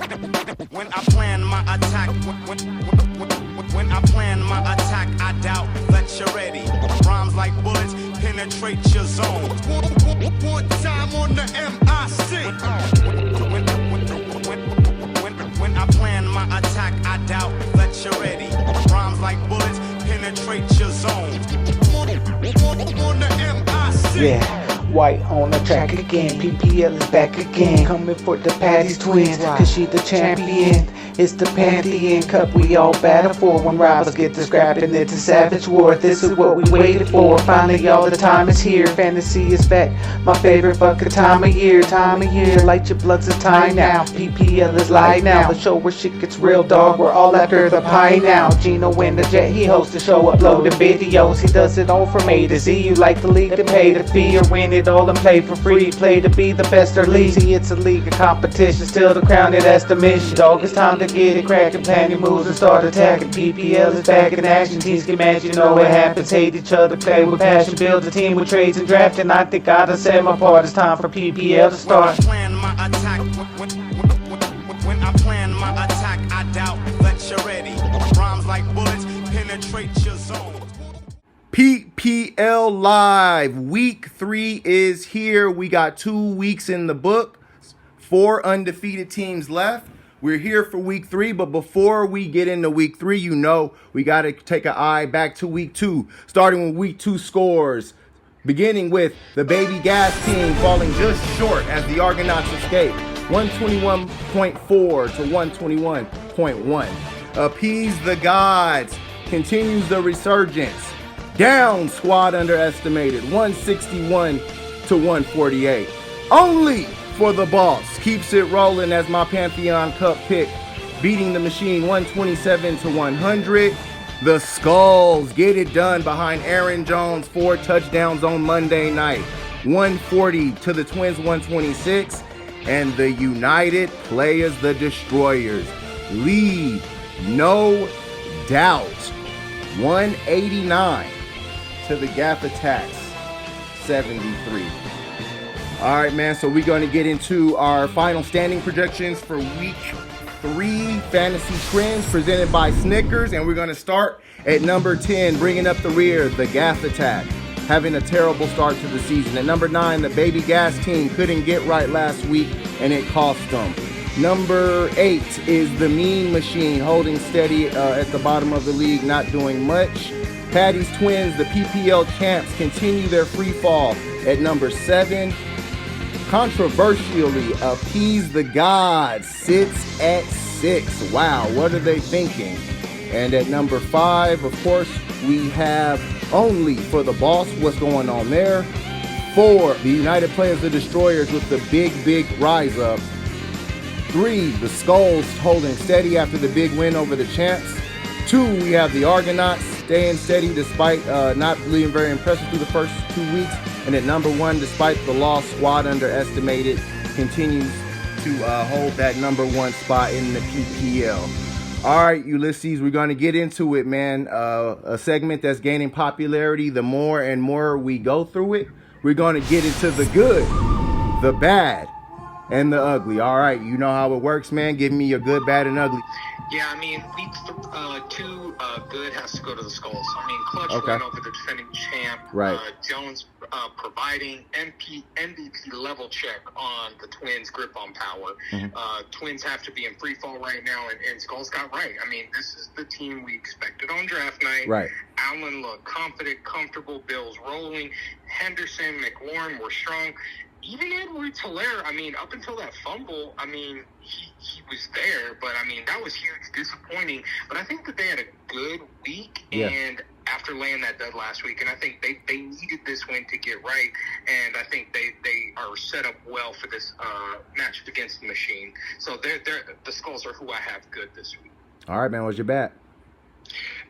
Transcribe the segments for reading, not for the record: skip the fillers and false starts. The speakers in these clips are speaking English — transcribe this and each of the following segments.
When I plan my attack, when I plan my attack, I doubt that you're ready. Rhymes like bullets penetrate your zone. One time on the MIC. When I plan my attack, I doubt that you're ready. Rhymes like bullets penetrate your zone. On the MIC. Yeah. White on the track again, PPL is back again, coming for the Patty's twins, cause she the champion. It's the Pantheon Cup we all battle for. When rivals get to scrapping, it's a savage war. This is what we waited for. Finally, y'all, the time is here. Fantasy is back. My favorite fucking time of year. Light your bloods a tie now. PPL is live now. The show where shit gets real, dog. We're all after the pie now. Gino in the jet, he hosts the show, uploading videos. He does it all from A to Z. You like the league to pay the fee or win it all and play for free. Play to be the best or lazy. It's a league of competition. Still the crown, that's the mission. Dog, it's time to get it cracking, plan your moves and start attacking. PPL is back in action, teams get mad, you know what happens. Hate each other, play with passion, build a team with trades and drafting. I think I done said my part, it's time for PPL to start. When I plan my attack, when I plan my attack, I doubt that you're ready. Rhymes like bullets penetrate your zone. PPL Live, week 3 is here. We got 2 weeks in the book, 4 undefeated teams left. We're here for week 3, but before we get into week 3, you know, we got to take an eye back to week 2, starting with week 2 scores, beginning with the Baby Gas team falling just short as the Argonauts escape, 121.4 to 121.1. Appease the Gods continues the resurgence. Down squad underestimated, 161 to 148. Only for the Boss keeps it rolling as my Pantheon Cup pick, beating the Machine 127 to 100. The Skulls get it done behind Aaron Jones, 4 touchdowns on Monday night, 140 to the Twins 126. And the United Players, the Destroyers, lead no doubt 189 to the GAFF Attacks 73. All right, man, so we're going to get into our final standing projections for week 3 fantasy trends presented by Snickers, and we're going to start at number 10, bringing up the rear, the GAFF Attack, having a terrible start to the season. At number 9, the Baby Gas team couldn't get right last week, and it cost them. Number 8 is the Mean Machine, holding steady at the bottom of the league, not doing much. Patty's Twins, the PPL champs, continue their free fall at number 7. Controversially, Appease the Gods sits at 6. Wow, what are they thinking? And at number 5, of course, we have Only for the Boss. What's going on there? 4, the United Players, the Destroyers, with the big rise up. 3, the Skulls holding steady after the big win over the champs. 2, we have the Argonauts staying steady despite not being very impressive through the first 2 weeks. And at number 1, despite the loss, squad underestimated continues to hold that number 1 spot in the PPL. All right, Ulysses, we're going to get into it, man. A segment that's gaining popularity. The more and more we go through it, we're going to get into the good, the bad, and the ugly. All right, you know how it works, man. Give me your good, bad, and ugly. Yeah, I mean, week 2, good has to go to the Skulls. I mean, clutch win over the defending champ. Right. Jones providing MVP level check on the Twins' grip on power. Mm-hmm. Twins have to be in free fall right now, and Skulls got right. I mean, this is the team we expected on draft night. Right. Allen looked confident, comfortable. Bills rolling. Henderson, McLaurin were strong. Even Edwards-Helaire, I mean, up until that fumble, I mean, he was there, but, I mean, that was huge, disappointing. But I think that they had a good week, and after laying that dud last week, and I think they needed this win to get right, and I think they are set up well for this match against the Machine. So the Skulls are who I have good this week. All right, man, what's your bad?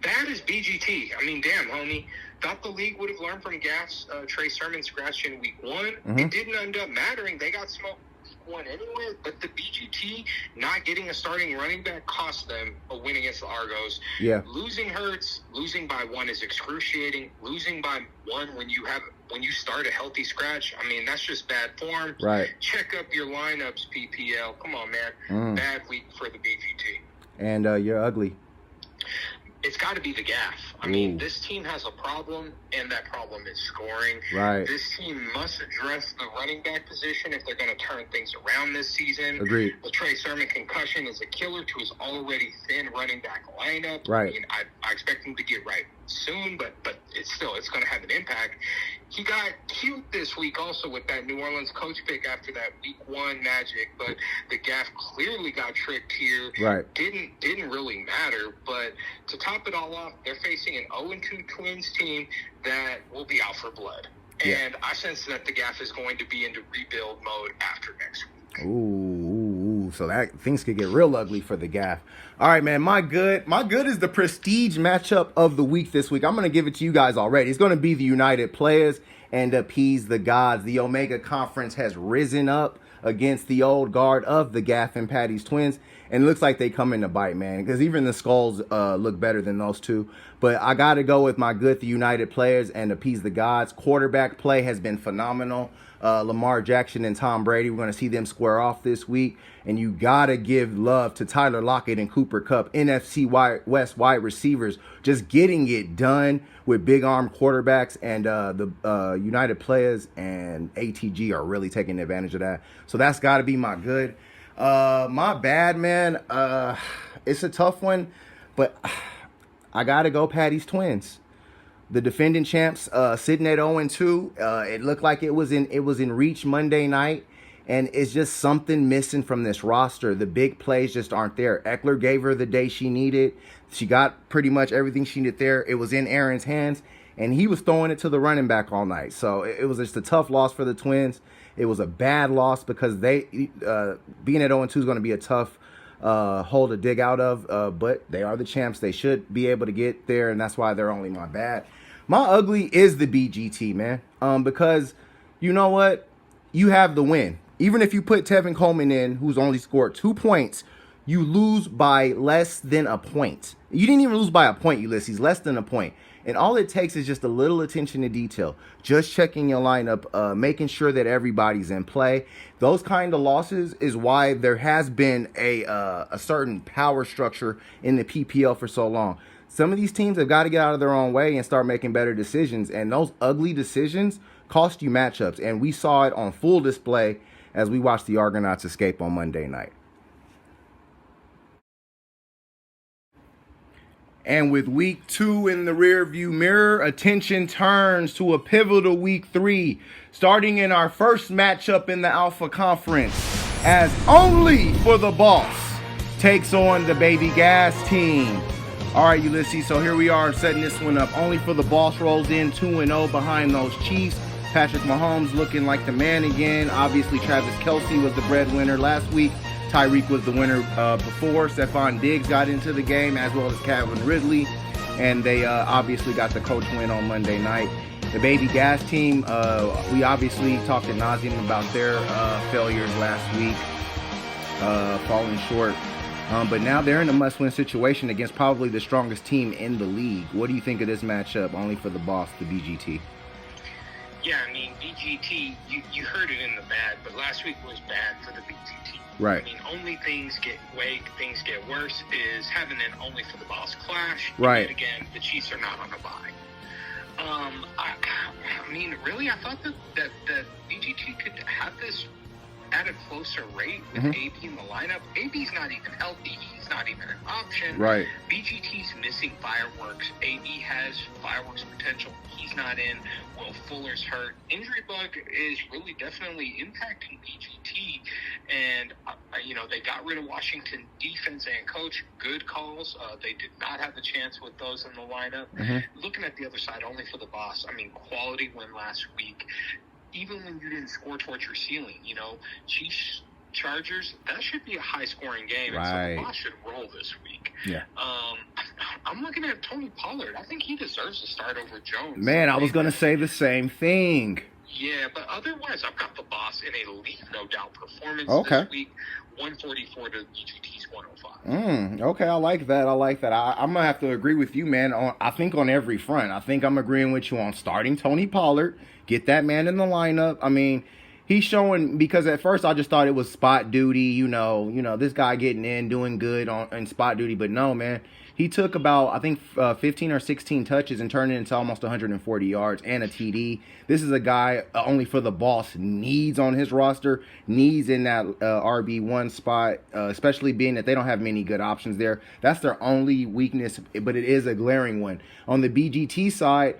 Bad is BGT. I mean, damn, homie. Thought the league would have learned from Gaff's Trey Sermon scratch in week 1. Mm-hmm. It didn't end up mattering. They got smoked one anyway, but the BGT not getting a starting running back cost them a win against the Argos. Yeah. Losing hurts. Losing by one is excruciating. Losing by one when you start a healthy scratch, I mean, that's just bad form. Right. Check up your lineups, PPL. Come on, man. Bad week for the BGT. And you're ugly. It's got to be the GAFF. I mean, this team has a problem, and that problem is scoring. Right. This team must address the running back position if they're going to turn things around this season. Agreed. The Trey Sermon concussion is a killer to his already thin running back lineup. Right. I mean, I expect him to get right soon, but it's going to have an impact. He got cute this week also with that New Orleans coach pick after that week 1 magic, but the GAFF clearly got tricked here. Right. Didn't really matter, but to top it all off, they're facing an 0-2 Twins team that will be out for blood. And I sense that the GAFF is going to be into rebuild mode after next week. Ooh, so that things could get real ugly for the GAFF. All right, man, my good is the prestige matchup of the week this week. I'm going to give it to you guys already. It's going to be the United Players and appease the gods. The Omega Conference has risen up against the old guard of the GAFF and Patty's Twins, and it looks like they come in to bite, man, because even the Skulls look better than those two. But I got to go with my good, the United Players, and appease the gods. Quarterback play has been phenomenal. Lamar Jackson and Tom Brady, we're going to see them square off this week. And you got to give love to Tyler Lockett and Cooper Kupp, NFC West wide receivers, just getting it done with big arm quarterbacks. And the United Players and ATG are really taking advantage of that. So that's got to be my good. My bad, man. It's a tough one, but I got to go Patty's Twins. The defending champs sitting at 0-2. It looked like it was in reach Monday night, and it's just something missing from this roster. The big plays just aren't there. Eckler gave her the day she needed. She got pretty much everything she needed there. It was in Aaron's hands, and he was throwing it to the running back all night. So it was just a tough loss for the Twins. It was a bad loss because they being at 0-2 is going to be a tough hole to dig out of, but they are the champs. They should be able to get there, and that's why they're only my bad. My ugly is the BGT, man, because you know what? You have the win. Even if you put Tevin Coleman in, who's only scored 2 points, you lose by less than a point. You didn't even lose by a point, Ulysses, less than a point. And all it takes is just a little attention to detail. Just checking your lineup, making sure that everybody's in play. Those kind of losses is why there has been a certain power structure in the PPL for so long. Some of these teams have got to get out of their own way and start making better decisions. And those ugly decisions cost you matchups. And we saw it on full display as we watched the Argonauts escape on Monday night. And with week 2 in the rearview mirror, attention turns to a pivotal week 3, starting in our first matchup in the Alpha Conference, as Only for the Boss takes on the Baby Gas team. All right, Ulysses, so here we are setting this one up. Only for the Boss rolls in 2-0 behind those Chiefs. Patrick Mahomes looking like the man again. Obviously, Travis Kelce was the breadwinner last week. Tyreek was the winner before. Stephon Diggs got into the game, as well as Calvin Ridley. And they obviously got the coach win on Monday night. The Baby Gas team, we obviously talked ad nauseum about their failures last week, falling short. But now they're in a must-win situation against probably the strongest team in the league. What do you think of this matchup, Only for the Boss, the BGT? Yeah, I mean, BGT, you heard it in the bad, but last week was bad for the BGT. Right. I mean, only things get things get worse is having an Only for the Boss clash. Right. And again, the Chiefs are not on a bye. I mean, really, I thought that BGT could have this at a closer rate with AB in the lineup. AB's not even healthy. He's not even an option. Right. BGT's missing fireworks. AB has fireworks potential. He's not in. Will Fuller's hurt. Injury bug is really definitely impacting BGT. And, they got rid of Washington defense and coach. Good calls. They did not have the chance with those in the lineup. Looking at the other side, Only for the Boss. I mean, quality win last week. Even when you didn't score towards your ceiling, Chiefs, Chargers, that should be a high-scoring game. Right. And so the Boss should roll this week. Yeah. I'm looking at Tony Pollard. I think he deserves to start over Jones. Man, I was going to say the same thing. Yeah, but otherwise, I've got the boss in a leave no doubt performance Okay. this week. 144 to BGT's 105. Okay, I like that. I'm gonna have to agree with you, man. I think on every front. I think I'm agreeing with you on starting Tony Pollard. Get that man in the lineup. I mean, he's showing, because at first I just thought it was spot duty. You know, this guy getting in, doing good in spot duty. But no, man. He took about, I think, 15 or 16 touches and turned it into almost 140 yards and a TD. This is a guy only for the boss needs on his roster, needs in that RB1 spot, especially being that they don't have many good options there. That's their only weakness, but it is a glaring one. On the BGT side,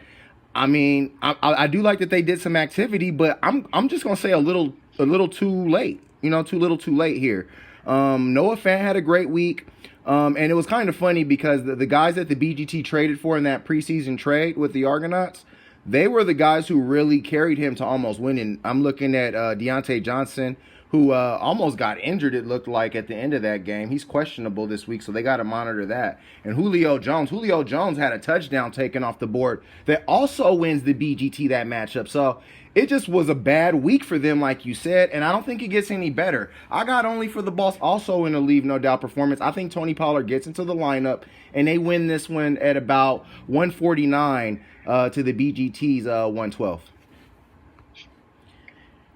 I mean, I do like that they did some activity, but I'm just gonna say a little too late. Too little, too late here. Noah Fant had a great week. And it was kind of funny because the guys that the BGT traded for in that preseason trade with the Argonauts, they were the guys who really carried him to almost winning. I'm looking at Deontay Johnson, who almost got injured, it looked like, at the end of that game. He's questionable this week, so they got to monitor that. And Julio Jones had a touchdown taken off the board that also wins the BGT that matchup. So it just was a bad week for them, like you said, and I don't think it gets any better. I got only for the boss also in a leave no doubt performance. I think Tony Pollard gets into the lineup, and they win this one at about 149 to the BGT's 112.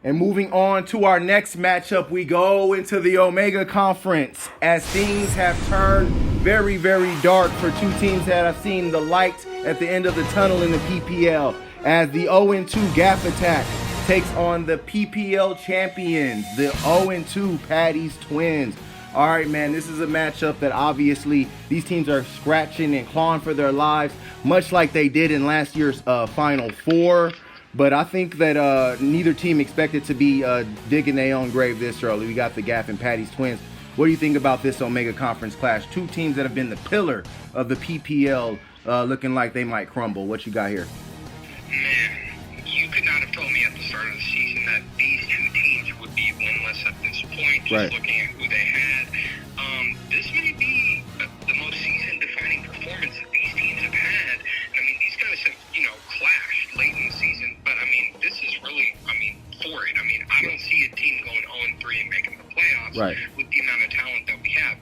And moving on to our next matchup, we go into the Omega Conference as things have turned very, very dark for two teams that have seen the light at the end of the tunnel in the PPL, as the 0-2 GAFF Attack takes on the PPL champions, the 0-2 Patty's Twins. All right, man, this is a matchup that obviously these teams are scratching and clawing for their lives, much like they did in last year's Final Four. But I think that neither team expected to be digging their own grave this early. We got the GAFF and Patty's Twins. What do you think about this Omega Conference clash? Two teams that have been the pillar of the PPL looking like they might crumble. What you got here? Man, you could not have told me at the start of the season that these two teams would be winless at this point, just Right. looking at who they had. This may be the most season-defining performance that these teams have had. I mean, these guys have, clashed late in the season, but, I mean, this is really, for it. I mean, I don't see a team going 0-3 and making the playoffs Right. with the amount of talent that we have.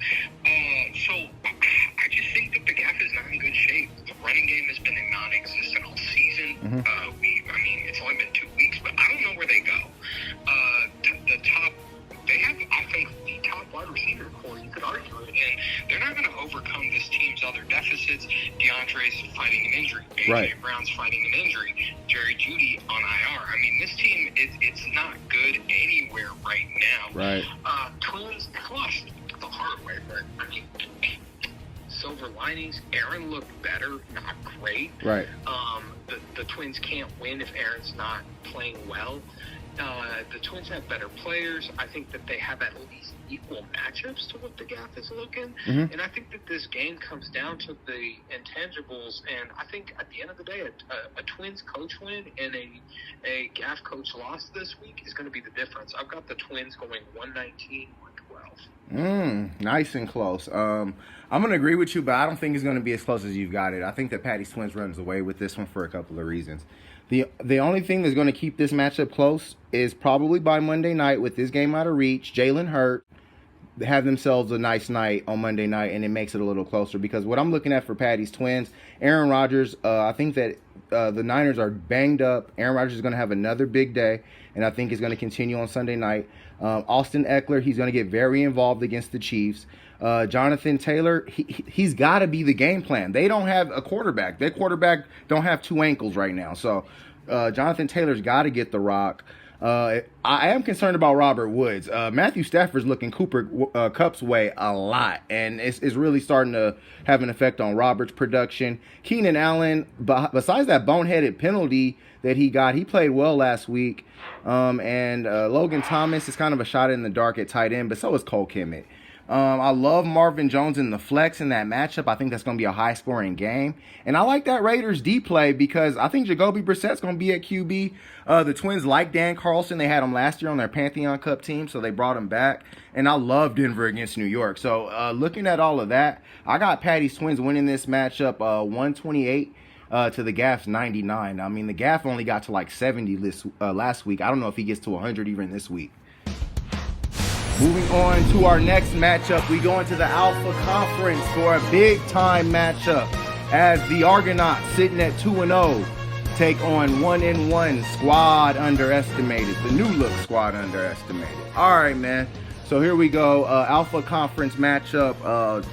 So I just think that the GAFF is not in good shape. The running game has been non-existent all season. It's only been 2 weeks, but I don't know where they go. They have, I think, the top wide receiver core, you could argue it, and they're not going to overcome this team's other deficits. DeAndre's fighting an injury. AJ Right. Brown's fighting an injury. Jerry Jeudy on IR. I mean, this team, it's not good anywhere right now. Right. Twins lost the hard way, but, silver linings. Aaron looked better, not great. Right. The Twins can't win if Aaron's not playing well. The Twins have better players. I think that they have at least equal matchups to what the GAFF is looking. Mhm. And I think that this game comes down to the intangibles. And I think at the end of the day, a Twins coach win and a GAFF coach loss this week is going to be the difference. I've got the Twins going 119, 112. Nice and close. I'm going to agree with you, but I don't think it's going to be as close as you've got it. I think that Patty's Twins runs away with this one for a couple of reasons. The only thing that's going to keep this matchup close is probably by Monday night, with this game out of reach, Jalen Hurt have themselves a nice night on Monday night, and it makes it a little closer. Because what I'm looking at for Patty's Twins, Aaron Rodgers, I think that the Niners are banged up. Aaron Rodgers is going to have another big day, and I think it's going to continue on Sunday night. Austin Eckler, he's going to get very involved against the Chiefs. Jonathan Taylor, he's got to be the game plan. They don't have a quarterback. Their quarterback don't have two ankles right now. So Jonathan Taylor's got to get the rock. I am concerned about Robert Woods. Matthew Stafford's looking Cooper Kupp's way a lot, and it's really starting to have an effect on Robert's production. Keenan Allen, besides that boneheaded penalty that he got, he played well last week. And Logan Thomas is kind of a shot in the dark at tight end, but so is Cole Kmet. I love Marvin Jones in the flex in that matchup. I think that's going to be a high-scoring game. And I like that Raiders D play because I think Jacoby Brissett's going to be at QB. The Twins like Dan Carlson. They had him last year on their Pantheon Cup team, so they brought him back. And I love Denver against New York. So looking at all of that, I got Patty's Twins winning this matchup 128 to the GAF's 99. I mean, the GAF only got to like 70 last week. I don't know if he gets to 100 even this week. Moving on to our next matchup, we go into the Alpha Conference for a big-time matchup as the Argonauts, sitting at 2-0, take on 1-1 Squad Underestimated, the new look Squad Underestimated. All right, man. So here we go. Alpha Conference matchup.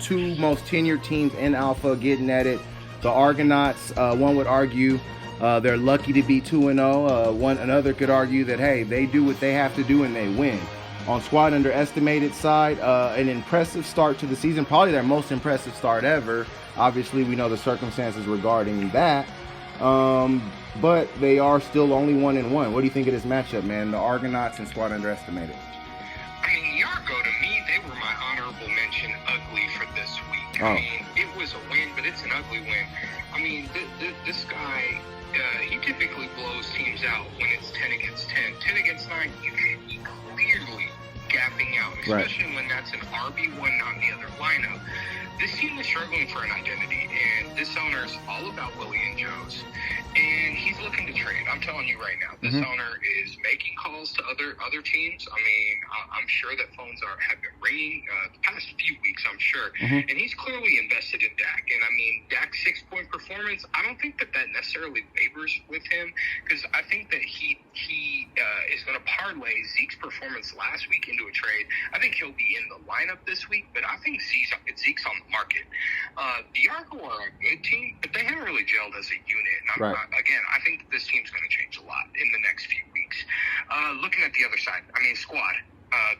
Two most tenured teams in Alpha getting at it. The Argonauts, one would argue they're lucky to be 2-0. Another could argue that, hey, they do what they have to do and they win. On Squad Underestimated side, an impressive start to the season, probably their most impressive start ever. Obviously, we know the circumstances regarding that, but they are still only 1-1. What do you think of this matchup, man? The Argonauts and Squad Underestimated. I mean, the ARGO, to me, they were my honorable mention ugly for this week. I mean, it was a win, but it's an ugly win. I mean, this guy, he typically blows teams out when it's 10 against 10. 10 against 9, you should be clearly gapping out, especially when that's an RB1, not the other lineup. This team is struggling for an identity, and this owner's all about Willie and Joe's, and he's looking to trade. I'm telling you right now, this owner is making calls to other teams. I mean, I'm sure that phones have been ringing the past few weeks, I'm sure, and he's clearly invested in Dak. And I mean, Dak's 6-point performance, I don't think that necessarily wavers with him, because I think that he is going to parlay Zeke's performance last week into a trade. I think he'll be in the lineup this week, but I think Zeke's on the market. The ARGO are a good team, but they haven't really gelled as a unit. And again, I think this team's going to change a lot in the next few weeks. Looking at the other side, I mean, Squad,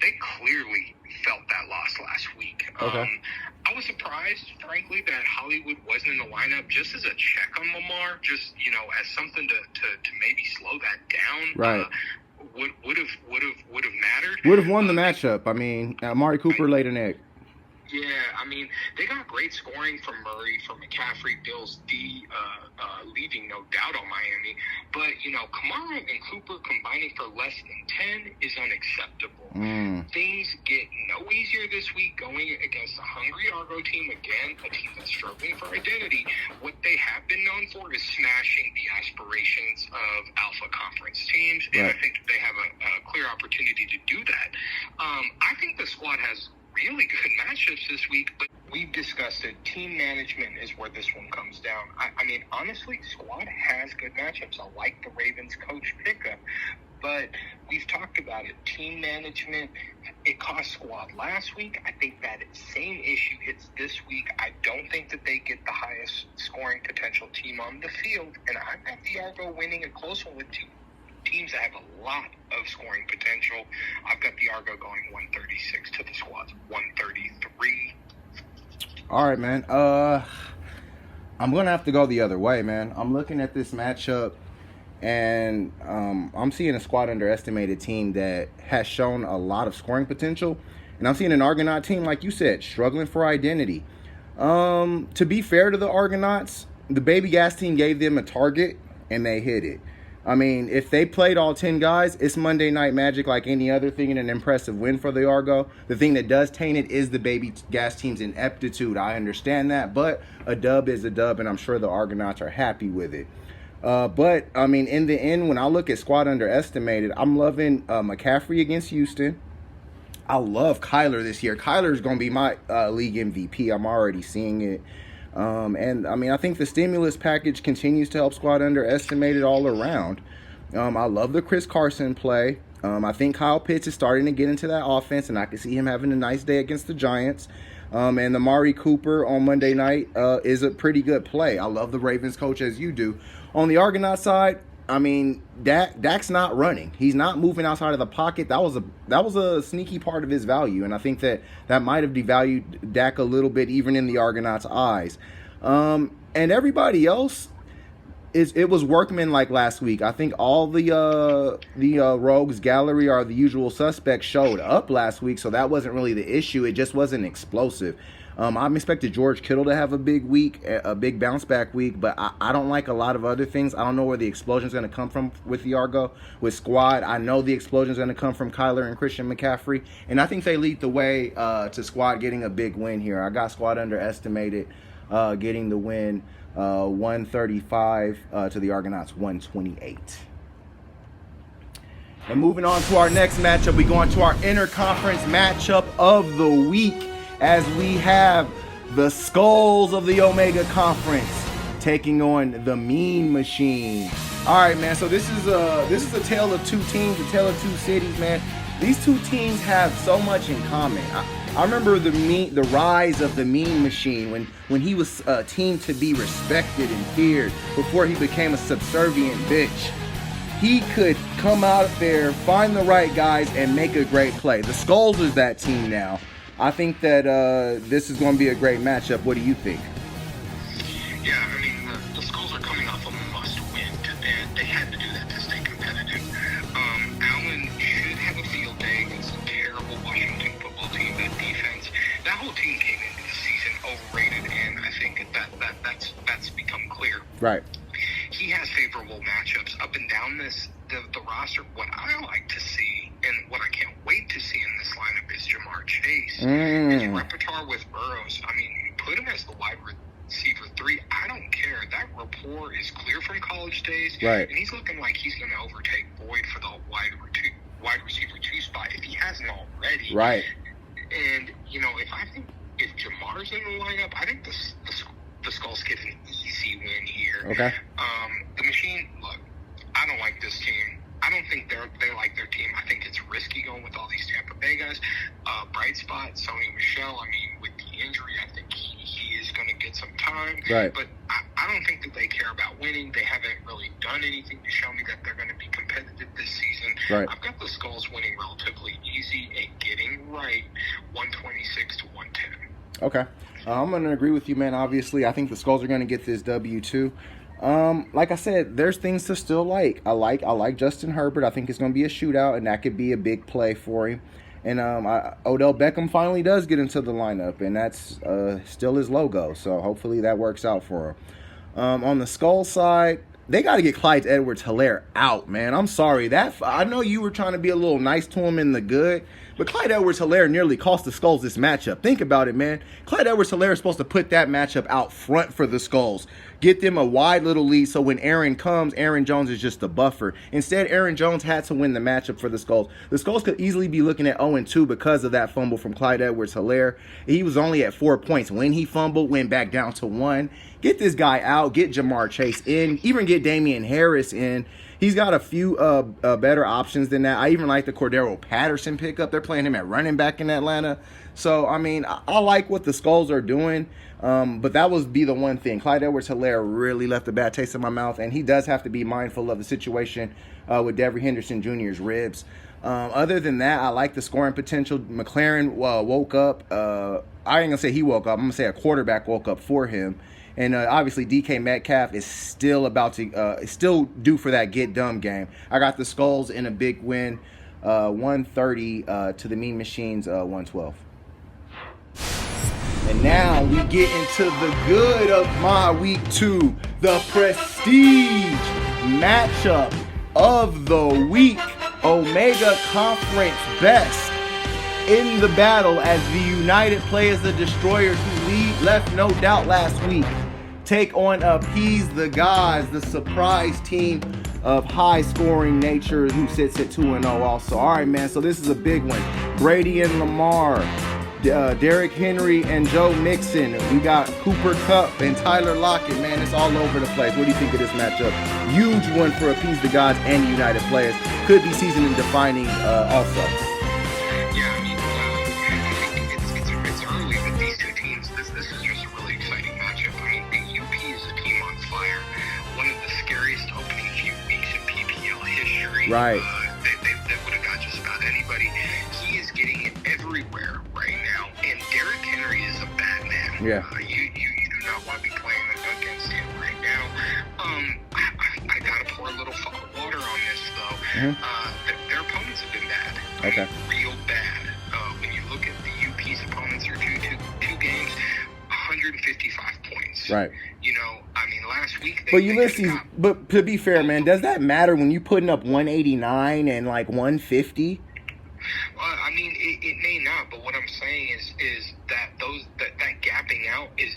they clearly felt that loss last week. I was surprised, frankly, that Hollywood wasn't in the lineup just as a check on Lamar, just, as something to maybe slow that down. Right. Would have mattered. Would have won the matchup. I mean, Amari Cooper laid an egg. Yeah, I mean, they got great scoring from Murray, from McCaffrey, Bills D, leaving no doubt on Miami. But, Kamara and Cooper combining for less than 10 is unacceptable. Things get no easier this week going against a hungry ARGO team, again, a team that's struggling for identity. What they have been known for is smashing the aspirations of Alpha Conference teams, and I think they have a clear opportunity to do that. I think the Squad has really good matchups this week, but we've discussed it. Team management is where this one comes down. I mean, honestly, Squad has good matchups. I like the Ravens coach pickup, but we've talked about it. Team management, it cost Squad last week. I think that same issue hits this week. I don't think that they get the highest scoring potential team on the field, and I've got the ARGO winning a close one with two teams that have a lot of scoring potential. I've got the ARGO going 136 to the Squad's 133. All right, man. I'm going to have to go the other way, man. I'm looking at this matchup, and I'm seeing a Squad Underestimated team that has shown a lot of scoring potential, and I'm seeing an Argonaut team, like you said, struggling for identity. To be fair to the Argonauts, the Baby Gas team gave them a target, and they hit it. I mean, if they played all 10 guys, it's Monday Night Magic like any other thing and an impressive win for the ARGO. The thing that does taint it is the Baby Gas team's ineptitude. I understand that, but a dub is a dub, and I'm sure the Argonauts are happy with it. But, I mean, in the end, when I look at Squad Underestimated, I'm loving McCaffrey against Houston. I love Kyler this year. Kyler's going to be my league MVP. I'm already seeing it. And I mean, I think the stimulus package continues to help Squad Underestimated all around. I love the Chris Carson play. I think Kyle Pitts is starting to get into that offense, and I can see him having a nice day against the Giants. And the Amari Cooper on Monday night is a pretty good play. I love the Ravens coach as you do. On the Argonaut side, I mean, Dak's not running. He's not moving outside of the pocket. That was a sneaky part of his value, and I think that might have devalued Dak a little bit, even in the Argonauts' eyes. And everybody else, it was workman like last week. I think all the Rogues Gallery or the usual suspects showed up last week, so that wasn't really the issue. It just wasn't explosive. I'm expected George Kittle to have a big week, a big bounce back week, but I don't like a lot of other things. I don't know where the explosion is going to come from with the ARGO. With Squad, I know the explosion is going to come from Kyler and Christian McCaffrey, and I think they lead the way to Squad getting a big win here. I got Squad Underestimated getting the win. 135 to the Argonauts 128. And moving on to our next matchup, we go on to our interconference matchup of the week as we have the Skulls of the Omega Conference taking on the Mean Machine. All right, man. So this is a tale of two teams, a tale of two cities, man. These two teams have so much in common. I remember the rise of the Mean Machine when he was a team to be respected and feared before he became a subservient bitch. He could come out there, find the right guys, and make a great play. The Skulls is that team now. I think that this is going to be a great matchup. What do you think? Yeah, I mean, the Skulls are coming off a must-win, and they had to do that to stay competitive. Allen should have a field day against a terrible Washington football team. That defense, that whole team came into the season overrated, and I think that's become clear. Right. He has favorable matchups up and down the roster. What I like to see, and what I can't wait to see in this lineup is Jamar Chase. His repertoire with Burrows. I mean, put him as the wide receiver 3. I don't care. That rapport is clear from college days. Right. And he's looking like he's going to overtake Boyd for the wide receiver 2 spot if he hasn't already. Right. And, if Jamar's in the lineup, I think the Skulls get an easy win here. Okay. The Machine, look, I don't like this team. I don't think they like their team. I think it's risky going with all these Tampa Bay guys. Bright spot, Sony Michel. I mean, with the injury, I think he is going to get some time. Right. But I don't think that they care about winning. They haven't really done anything to show me that they're going to be competitive this season. Right. I've got the Skulls winning relatively easy and getting right 126 to 110. Okay. I'm going to agree with you, man. Obviously, I think the Skulls are going to get this W too. Like I said, there's things to still like. I like Justin Herbert. I think it's going to be a shootout, and that could be a big play for him. And Odell Beckham finally does get into the lineup, and that's still his logo. So hopefully that works out for him. On the Skull side, they got to get Clyde Edwards-Helaire out, man. I'm sorry. I know you were trying to be a little nice to him in the good, but Clyde Edwards-Helaire nearly cost the Skulls this matchup. Think about it, man. Clyde Edwards-Helaire is supposed to put that matchup out front for the Skulls. Get them a wide little lead so when Aaron comes, Aaron Jones is just a buffer. Instead, Aaron Jones had to win the matchup for the Skulls. The Skulls could easily be looking at 0-2 because of that fumble from Clyde Edwards-Helaire. He was only at 4 points when he fumbled, went back down to 1. Get this guy out. Get Jamar Chase in. Even get Damian Harris in. He's got a few better options than that. I even like the Cordero Patterson pickup. They're playing him at running back in Atlanta. So, I mean, I like what the Skulls are doing. But that would be the one thing. Clyde Edwards-Helaire really left a bad taste in my mouth, and he does have to be mindful of the situation with Devery Henderson Jr.'s ribs. Other than that, I like the scoring potential. McLaren woke up. I ain't going to say he woke up. I'm going to say a quarterback woke up for him. And obviously, DK Metcalf is still still due for that get dumb game. I got the Skulls in a big win, 130 to the Mean Machines, 112. And now we get into the good of my week 2, the prestige matchup of the week. Omega Conference best in the battle as the United Players, the Destroyers, who left no doubt last week, take on Appease the Gods, the surprise team of high-scoring nature who sits at 2-0 also. All right, man, so this is a big one. Brady and Lamar, Derrick Henry and Joe Mixon. We got Cooper Kupp and Tyler Lockett. Man, it's all over the place. What do you think of this matchup? Huge one for Appease the Gods and United Players. Could be season defining also. Yeah, I mean, I think it's early, but these two teams, this is just a really exciting matchup. I mean, the UP is a team on fire. One of the scariest opening few weeks in PPL history. Right. They would have got just about anybody. He is getting it everywhere right now, and Derrick Henry is a bad man. Yeah. You do not want to be playing against him right now. I gotta pour a little water on this though. Mm-hmm. Their opponents have been bad. Okay. Real bad. When you look at the UP's opponents, they're two games, 155 points. Right. You know, I mean, last week but Ulysses, but to be fair, man, does that matter when you putting up 189 and like 150? I mean, it may not, but what I'm saying is that that gapping out is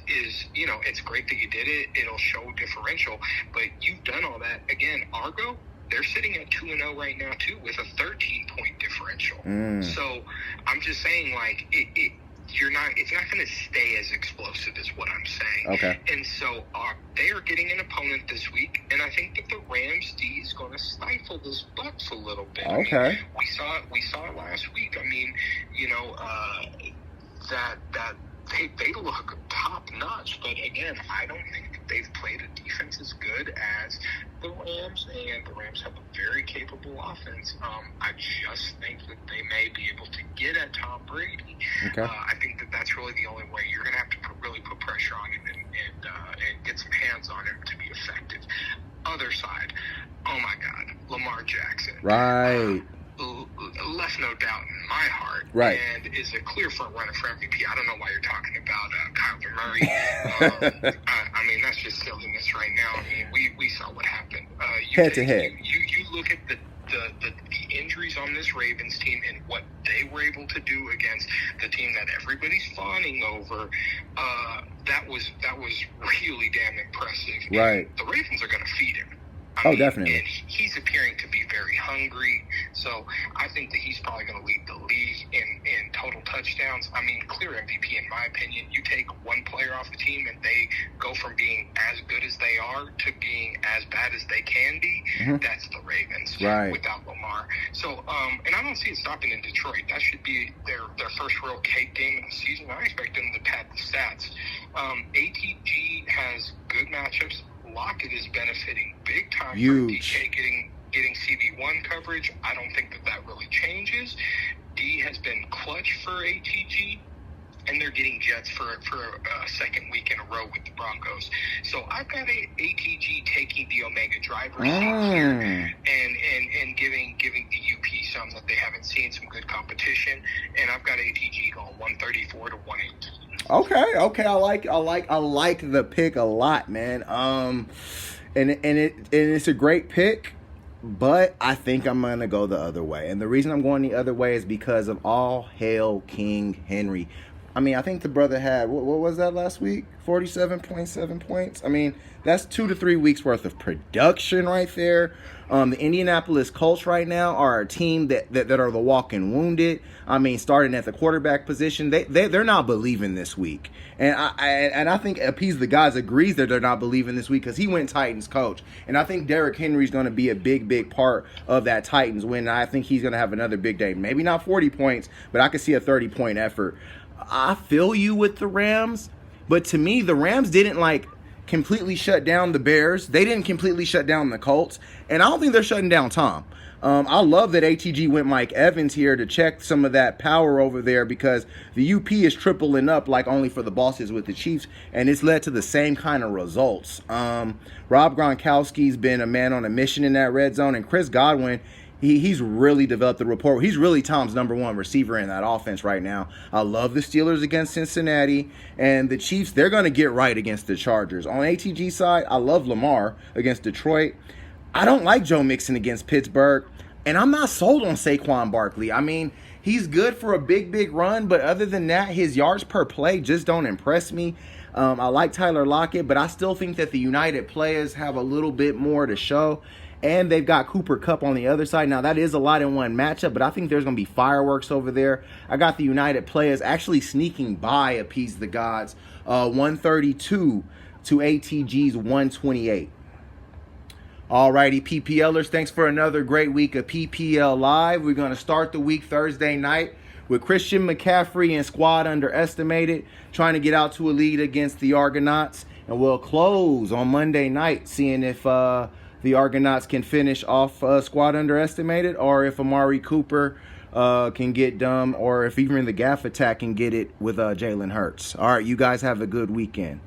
it's great that you did it. It'll show differential, but you've done all that. Again, Argo, they're sitting at 2-0 right now too, with a 13-point differential. So I'm just saying, like, it's not going to stay as explosive as what I'm saying. Okay. And so they are getting an opponent this week, and I think that the Rams D is going to stifle this Bucks a little bit. Okay. I mean, we saw it last week. I mean, that they look top notch, but again, I don't think that they've played a defense as good as the Rams, and the Rams have a very capable offense. I just think that they may be able to get at Tom Brady. Okay. I think that that's really the only way. You're going to have to really put pressure on him and get some hands on him to be effective. Other side, oh my God, Lamar Jackson. Right. Left no doubt in my heart, right, and is a clear front runner for MVP. I don't know why you're talking about Kyler Murray. I mean, that's just silliness right now. I mean, we saw what happened. Head to head. You look at the injuries on this Ravens team and what they were able to do against the team that everybody's fawning over. That was really damn impressive. Right. And the Ravens are going to feed him. I mean, definitely. And he's appearing to be very hungry, so I think that he's probably going to lead the league in total touchdowns. I mean, clear MVP in my opinion. You take one player off the team and they go from being as good as they are to being as bad as they can be. Mm-hmm. That's the Ravens, right, without Lamar. So, and I don't see it stopping in Detroit. That should be their first real cake game of the season. I expect them to pad the stats. ATG has good matchups. Lockett is benefiting big time from DK getting CB1 coverage. I don't think that really changes. D has been clutch for ATG, and they're getting Jets for a second week in a row with the Broncos. So I've got ATG taking the Omega driver's seat here and giving the UP some that they haven't seen, some good competition. And I've got ATG going 134 to 118. Okay. I like the pick a lot, man. And it's a great pick, but I think I'm gonna go the other way. And the reason I'm going the other way is because of all hail King Henry. I mean, I think the brother had what was that last week? 47.7 points. I mean, that's 2 to 3 weeks worth of production right there. The Indianapolis Colts right now are a team that are the walking wounded. I mean, starting at the quarterback position, they're not believing this week, and I think Appease the Gods agrees that they're not believing this week because he went Titans coach, and I think Derrick Henry's going to be a big part of that Titans win. I think he's going to have another big day, maybe not 40 points, but I could see a 30-point effort. I feel you with the Rams, but to me, the Rams didn't completely shut down the Bears. They didn't completely shut down the Colts, and I don't think they're shutting down Tom. I love that ATG went Mike Evans here to check some of that power over there because the UP is tripling up like only for the bosses with the Chiefs, and it's led to the same kind of results. Rob Gronkowski's been a man on a mission in that red zone, and Chris Godwin, he's really developed the rapport. He's really Tom's number one receiver in that offense right now. I love the Steelers against Cincinnati, and the Chiefs, they're going to get right against the Chargers. On ATG side, I love Lamar against Detroit. I don't like Joe Mixon against Pittsburgh, and I'm not sold on Saquon Barkley. I mean, he's good for a big run, but other than that, his yards per play just don't impress me. I like Tyler Lockett, but I still think that the United players have a little bit more to show. And they've got Cooper Kupp on the other side. Now, that is a lot in one matchup, but I think there's going to be fireworks over there. I got the United players actually sneaking by Appease the Gods, 132 to ATG's 128. Alrighty, PPLers, thanks for another great week of PPL Live. We're going to start the week Thursday night with Christian McCaffrey and squad underestimated, trying to get out to a lead against the Argonauts. And we'll close on Monday night, seeing if the Argonauts can finish off squad underestimated, or if Amari Cooper can get done, or if even the GAFF attack can get it with Jalen Hurts. All right, you guys have a good weekend.